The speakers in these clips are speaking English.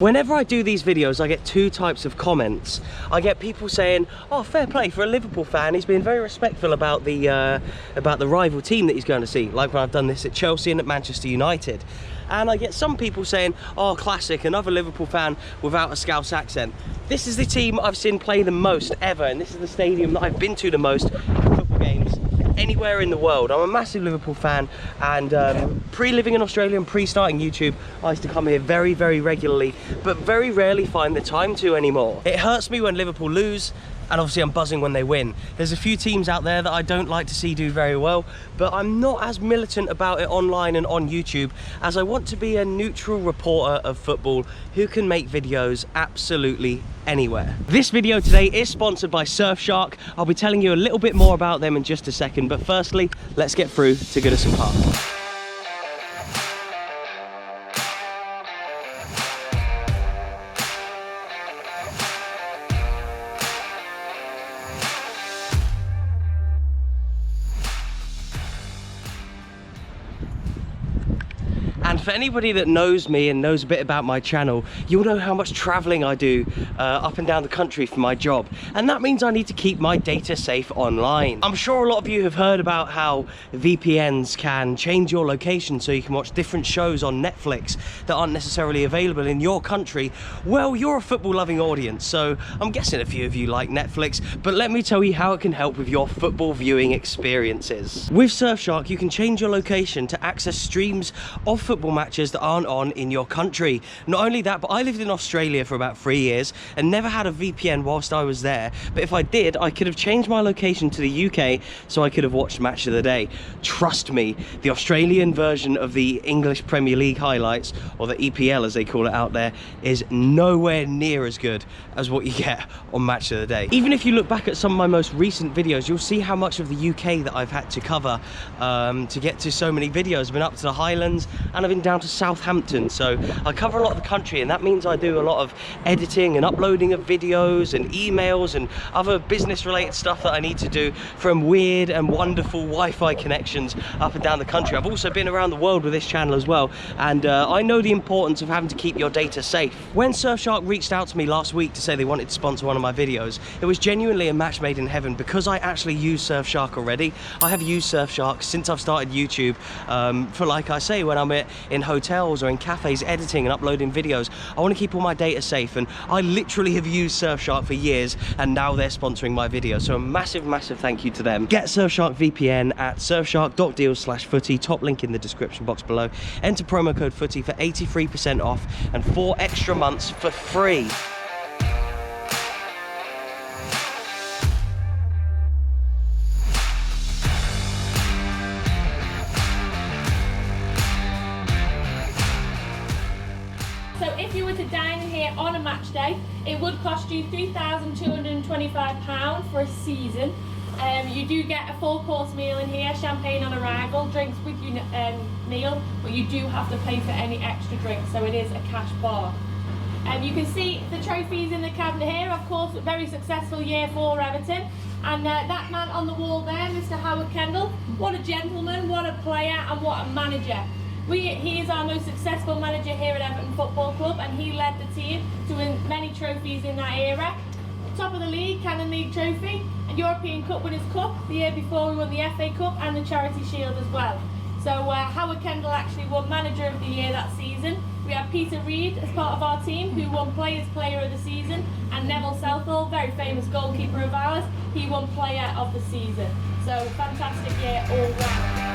Whenever I do these videos, I get two types of comments. I get people saying, oh, fair play for a Liverpool fan, he's been very respectful about the rival team that he's going to see, like when I've done this at Chelsea and at Manchester United. And I get some people saying, oh, classic, another Liverpool fan without a Scouse accent. This is the team I've seen play the most ever, and this is the stadium that I've been to the most for football games anywhere in the world. I'm a massive Liverpool fan, and pre-living in Australia and pre-starting YouTube, I used to come here very, very regularly, but very rarely find the time to anymore. It hurts me when Liverpool lose, and obviously I'm buzzing when they win. There's a few teams out there that I don't like to see do very well, but I'm not as militant about it online and on YouTube, as I want to be a neutral reporter of football who can make videos absolutely anywhere. This video today is sponsored by Surfshark. I'll be telling you a little bit more about them in just a second, but firstly, let's get through to Goodison Park. And for anybody that knows me and knows a bit about my channel, you'll know how much traveling I do up and down the country for my job. And that means I need to keep my data safe online. I'm sure a lot of you have heard about how VPNs can change your location so you can watch different shows on Netflix that aren't necessarily available in your country. Well, you're a football loving audience, so I'm guessing a few of you like Netflix, but let me tell you how it can help with your football viewing experiences. With Surfshark, you can change your location to access streams of football matches that aren't on in your country. Not only that, but I lived in Australia for about 3 years and never had a VPN whilst I was there, but if I did, I could have changed my location to the UK so I could have watched Match of the Day. Trust me, the Australian version of the English Premier League highlights, or the EPL as they call it out there, is nowhere near as good as what you get on Match of the Day. Even if you look back at some of my most recent videos, you'll see how much of the UK that I've had to cover to get to so many videos. I've been up to the Highlands and I've been down to Southampton, so I cover a lot of the country, and that means I do a lot of editing and uploading of videos and emails and other business related stuff that I need to do from weird and wonderful Wi-Fi connections up and down the country. I've also been around the world with this channel as well, and I know the importance of having to keep your data safe. When Surfshark reached out to me last week to say they wanted to sponsor one of my videos, it was genuinely a match made in heaven, because I actually use Surfshark already. I have used Surfshark since I've started YouTube for, like I say, when I'm in hotels or in cafes editing and uploading videos. I want to keep all my data safe, and I literally have used Surfshark for years, and now they're sponsoring my video, so a massive thank you to them. Get Surfshark VPN at surfshark.deals/footy, top link in the description box below. Enter promo code footy for 83% off and 4 extra months for free. So if you were to dine here on a match day, it would cost you £3,225 for a season. You do get a full course meal in here, champagne on arrival, drinks with your meal, but you do have to pay for any extra drinks, so it is a cash bar. You can see the trophies in the cabinet here. Of course, a very successful year for Everton. And that man on the wall there, Mr. Howard Kendall, what a gentleman, what a player, and what a manager. He is our most successful manager here at Everton Football Club, and he led the team to win many trophies in that era. Top of the league, Cannon League trophy, and European Cup Winners' Cup. The year before we won the FA Cup and the Charity Shield as well. So Howard Kendall actually won Manager of the Year that season. We have Peter Reid as part of our team, who won Player of the Season, and Neville Southall, very famous goalkeeper of ours, he won Player of the Season. So fantastic year all round.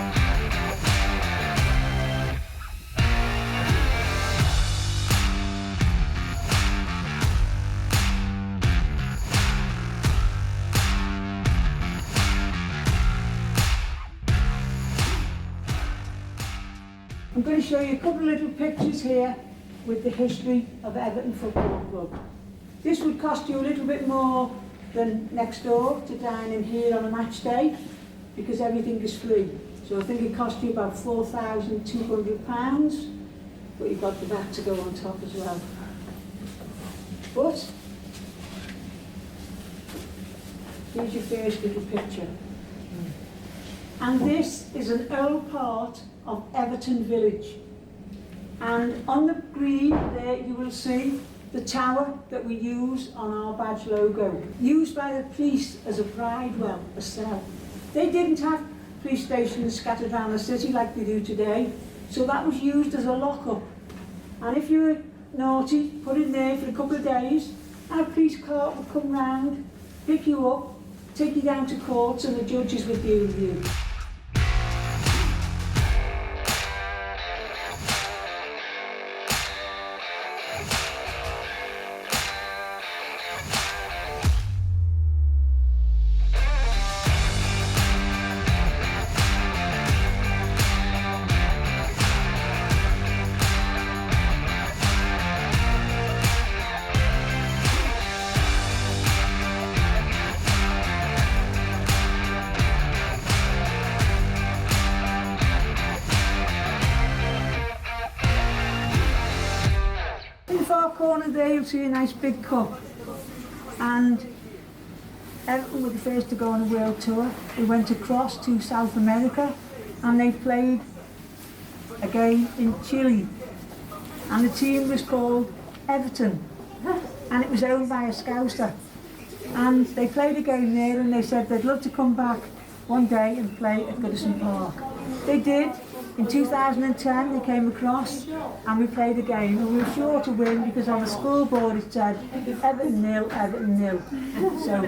I'm going to show you a couple of little pictures here with the history of Everton Football Club. This would cost you a little bit more than next door to dine in here on a match day, because everything is free. So I think it cost you about £4,200, but you've got the VAT to go on top as well. But here's your first little picture. And this is an old part of Everton Village. And on the green there you will see the tower that we use on our badge logo, used by the police as a pride well, a cell. They didn't have police stations scattered around the city like they do today, so that was used as a lockup. And if you were naughty, put in there for a couple of days, and a police cart would come round, pick you up, take you down to court, and the judges would deal with you. Corner there you'll see a nice big cup, and Everton were the first to go on a world tour. They went across to South America and they played a game in Chile, and the team was called Everton, and it was owned by a Scouser, and they played a game there and they said they'd love to come back one day and play at Goodison Park. They did. In 2010 they came across and we played a game, and we were sure to win because on the scoreboard it said Everton 0, Everton 0. So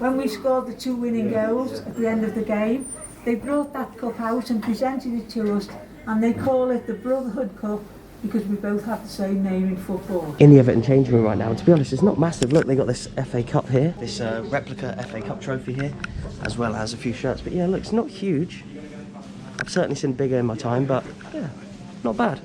when we scored the 2 winning goals at the end of the game, they brought that cup out and presented it to us, and they call it the Brotherhood Cup because we both have the same name in football. In the Everton changing room right now, to be honest, it's not massive. Look, they got this FA Cup here, this replica FA Cup trophy here, as well as a few shirts. But yeah, look, it's not huge. I've certainly seen bigger in my time, but yeah, not bad.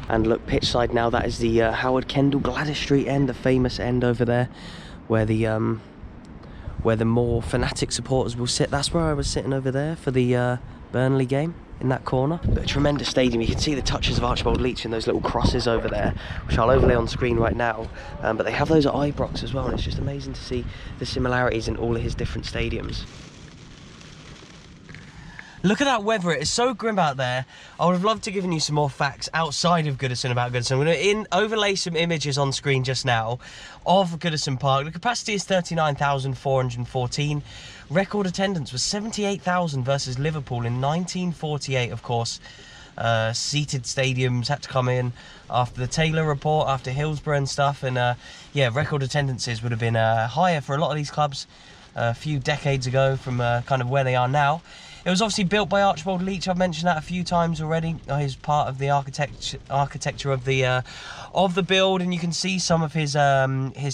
And look, pitch side now, that is the Howard Kendall Gladys Street end, the famous end over there, where the more fanatic supporters will sit. That's where I was sitting over there for the Burnley game, in that corner. But a tremendous stadium. You can see the touches of Archibald Leach in those little crosses over there, which I'll overlay on screen right now. But they have those at Ibrox as well, and it's just amazing to see the similarities in all of his different stadiums. Look at that weather, it is so grim out there. I would have loved to give you some more facts outside of Goodison about Goodison. I'm going to overlay some images on screen just now of Goodison Park. The capacity is 39,414. Record attendance was 78,000 versus Liverpool in 1948, of course. Seated stadiums had to come in after the Taylor report, after Hillsborough and stuff. And yeah, record attendances would have been higher for a lot of these clubs a few decades ago from kind of where they are now. It was obviously built by Archibald Leach. I've mentioned that a few times already. He's part of the architecture of the build, and you can see some of his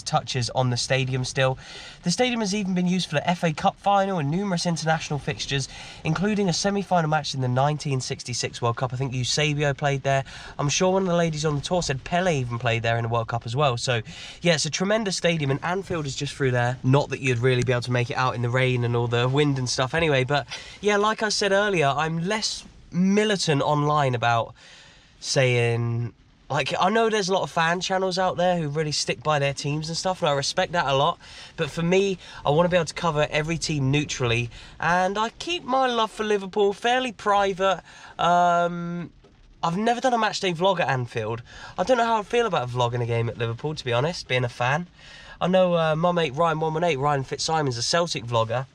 touches on the stadium still. The stadium has even been used for the FA Cup final and numerous international fixtures, including a semi-final match in the 1966 World Cup. I think Eusebio played there. I'm sure one of the ladies on the tour said Pele even played there in the World Cup as well. So yeah, it's a tremendous stadium, and Anfield is just through there. Not that you'd really be able to make it out in the rain and all the wind and stuff anyway, but yeah, like I said earlier, I'm less militant online about saying, like, I know there's a lot of fan channels out there who really stick by their teams and stuff, and I respect that a lot, but for me, I want to be able to cover every team neutrally, and I keep my love for Liverpool fairly private. I've never done a matchday vlog at Anfield. I don't know how I feel about vlogging a game at Liverpool, to be honest, being a fan. I know my mate Ryan118, Ryan Fitzsimon's a Celtic vlogger.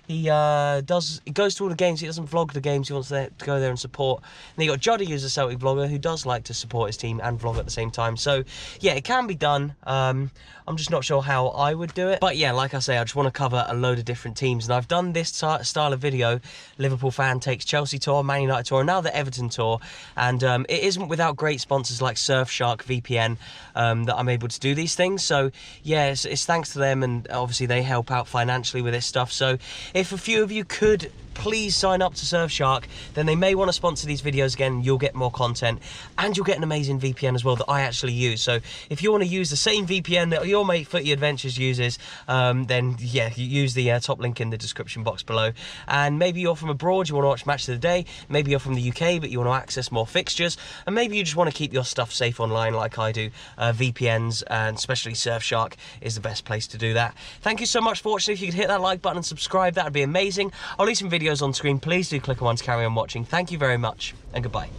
He goes to all the games. He doesn't vlog the games. He wants to go there and support. And then you got Joddy, who's a Celtic vlogger, who does like to support his team and vlog at the same time. So yeah, it can be done. I'm just not sure how I would do it. But yeah, like I say, I just want to cover a load of different teams. And I've done this style of video. Liverpool fan takes Chelsea tour, Man United tour, and now the Everton tour. And it isn't without great sponsors like Surfshark VPN that I'm able to do these things. So yeah, it's thanks to them, and obviously they help out financially with this stuff. So if a few of you could please sign up to Surfshark. Then they may want to sponsor these videos again. You'll get more content, and you'll get an amazing VPN as well that I actually use. So if you want to use the same VPN that your mate Footy Adventures uses, then yeah, you use the top link in the description box below. And maybe you're from abroad, you want to watch Match of the Day. Maybe you're from the UK, but you want to access more fixtures. And maybe you just want to keep your stuff safe online like I do. VPNs, and especially Surfshark, is the best place to do that. Thank you so much for watching. If you could hit that like button and subscribe, that would be amazing. I'll leave some videos on screen. Please do click on one to carry on watching. Thank you very much, and goodbye.